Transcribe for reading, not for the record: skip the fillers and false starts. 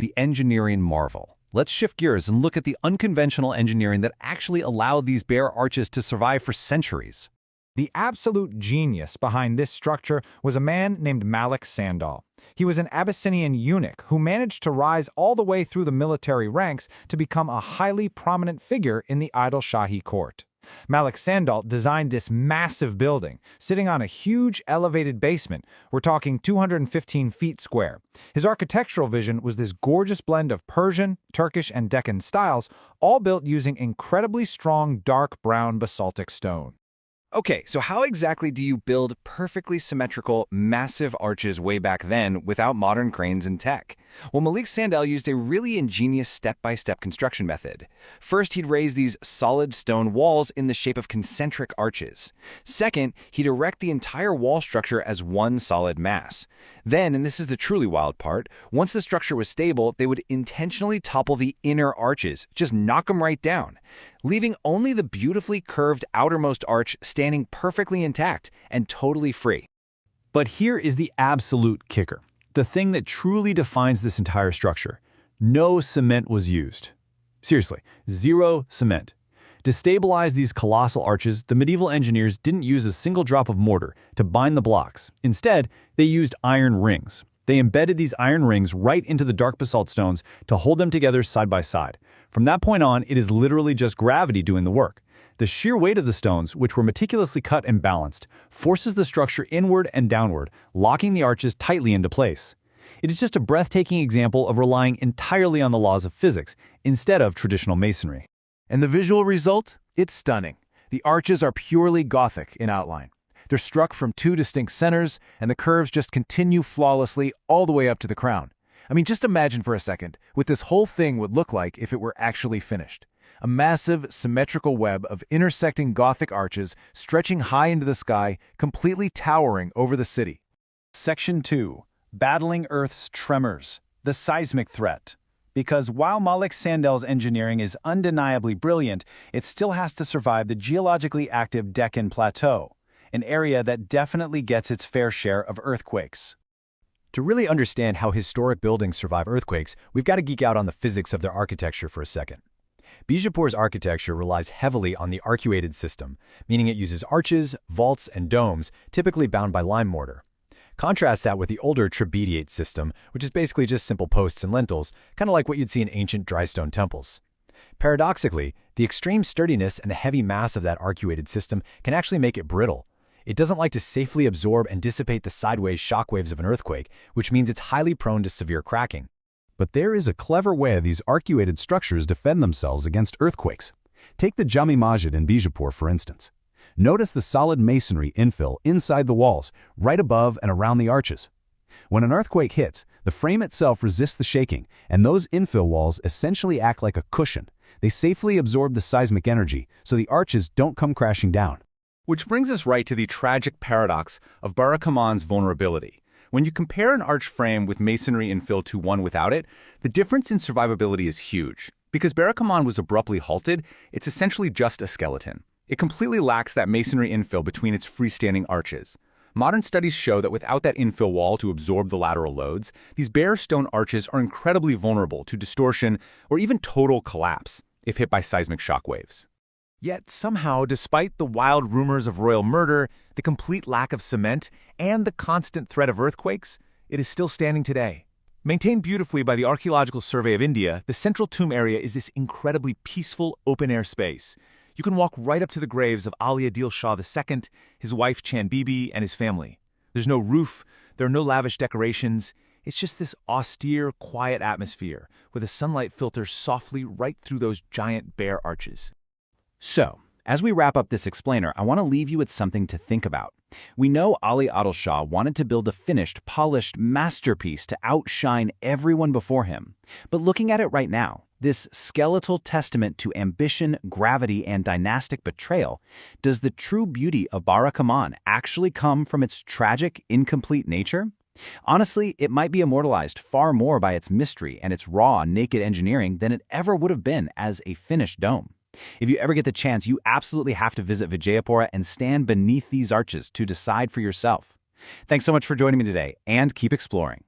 the engineering marvel. Let's shift gears and look at the unconventional engineering that actually allowed these bare arches to survive for centuries. The absolute genius behind this structure was a man named Malik Sandal. He was an Abyssinian eunuch who managed to rise all the way through the military ranks to become a highly prominent figure in the Idil Shahi court. Malik Sandal designed this massive building, sitting on a huge elevated basement. We're talking 215 feet square. His architectural vision was this gorgeous blend of Persian, Turkish, and Deccan styles, all built using incredibly strong dark brown basaltic stone. Okay, so how exactly do you build perfectly symmetrical, massive arches way back then without modern cranes and tech? Well, Malik Sandal used a really ingenious step-by-step construction method. First, he'd raise these solid stone walls in the shape of concentric arches. Second, he'd erect the entire wall structure as one solid mass. Then, and this is the truly wild part, once the structure was stable, they would intentionally topple the inner arches, just knock them right down, leaving only the beautifully curved outermost arch standing perfectly intact and totally free. But here is the absolute kicker. The thing that truly defines this entire structure. No cement was used. Seriously, zero cement. To stabilize these colossal arches, the medieval engineers didn't use a single drop of mortar to bind the blocks. Instead, they used iron rings. They embedded these iron rings right into the dark basalt stones to hold them together side by side. From that point on, it is literally just gravity doing the work. The sheer weight of the stones, which were meticulously cut and balanced, forces the structure inward and downward, locking the arches tightly into place. It is just a breathtaking example of relying entirely on the laws of physics instead of traditional masonry. And the visual result? It's stunning. The arches are purely Gothic in outline. They're struck from two distinct centers, and the curves just continue flawlessly all the way up to the crown. I mean, just imagine for a second what this whole thing would look like if it were actually finished. A massive, symmetrical web of intersecting Gothic arches stretching high into the sky, completely towering over the city. Section 2. Battling Earth's Tremors, the Seismic Threat. Because while Malik Sandal's engineering is undeniably brilliant, it still has to survive the geologically active Deccan Plateau, an area that definitely gets its fair share of earthquakes. To really understand how historic buildings survive earthquakes, we've got to geek out on the physics of their architecture for a second. Bijapur's architecture relies heavily on the arcuated system, meaning it uses arches, vaults, and domes, typically bound by lime mortar. Contrast that with the older trabediate system, which is basically just simple posts and lintels, kind of like what you'd see in ancient dry stone temples. Paradoxically, the extreme sturdiness and the heavy mass of that arcuated system can actually make it brittle. It doesn't like to safely absorb and dissipate the sideways shockwaves of an earthquake, which means it's highly prone to severe cracking. But there is a clever way these arcuated structures defend themselves against earthquakes. Take the Jami Masjid in Bijapur, for instance. Notice the solid masonry infill inside the walls, right above and around the arches. When an earthquake hits, the frame itself resists the shaking, and those infill walls essentially act like a cushion. They safely absorb the seismic energy, so the arches don't come crashing down. Which brings us right to the tragic paradox of Barakamан's vulnerability. When you compare an arch frame with masonry infill to one without it, the difference in survivability is huge. Because Barakamан was abruptly halted, it's essentially just a skeleton. It completely lacks that masonry infill between its freestanding arches. Modern studies show that without that infill wall to absorb the lateral loads, these bare stone arches are incredibly vulnerable to distortion or even total collapse if hit by seismic shockwaves. Yet somehow, despite the wild rumors of royal murder, the complete lack of cement, and the constant threat of earthquakes, it is still standing today. Maintained beautifully by the Archaeological Survey of India, the central tomb area is this incredibly peaceful, open-air space. You can walk right up to the graves of Ali Adil Shah II, his wife Chand Bibi, and his family. There's no roof, there are no lavish decorations. It's just this austere, quiet atmosphere, where the sunlight filters softly right through those giant bare arches. So, as we wrap up this explainer, I want to leave you with something to think about. We know Ali Adil Shah wanted to build a finished, polished masterpiece to outshine everyone before him. But looking at it right now, this skeletal testament to ambition, gravity, and dynastic betrayal, does the true beauty of Barakamан actually come from its tragic, incomplete nature? Honestly, it might be immortalized far more by its mystery and its raw, naked engineering than it ever would have been as a finished dome. If you ever get the chance, you absolutely have to visit Vijayapura and stand beneath these arches to decide for yourself. Thanks so much for joining me today, and keep exploring.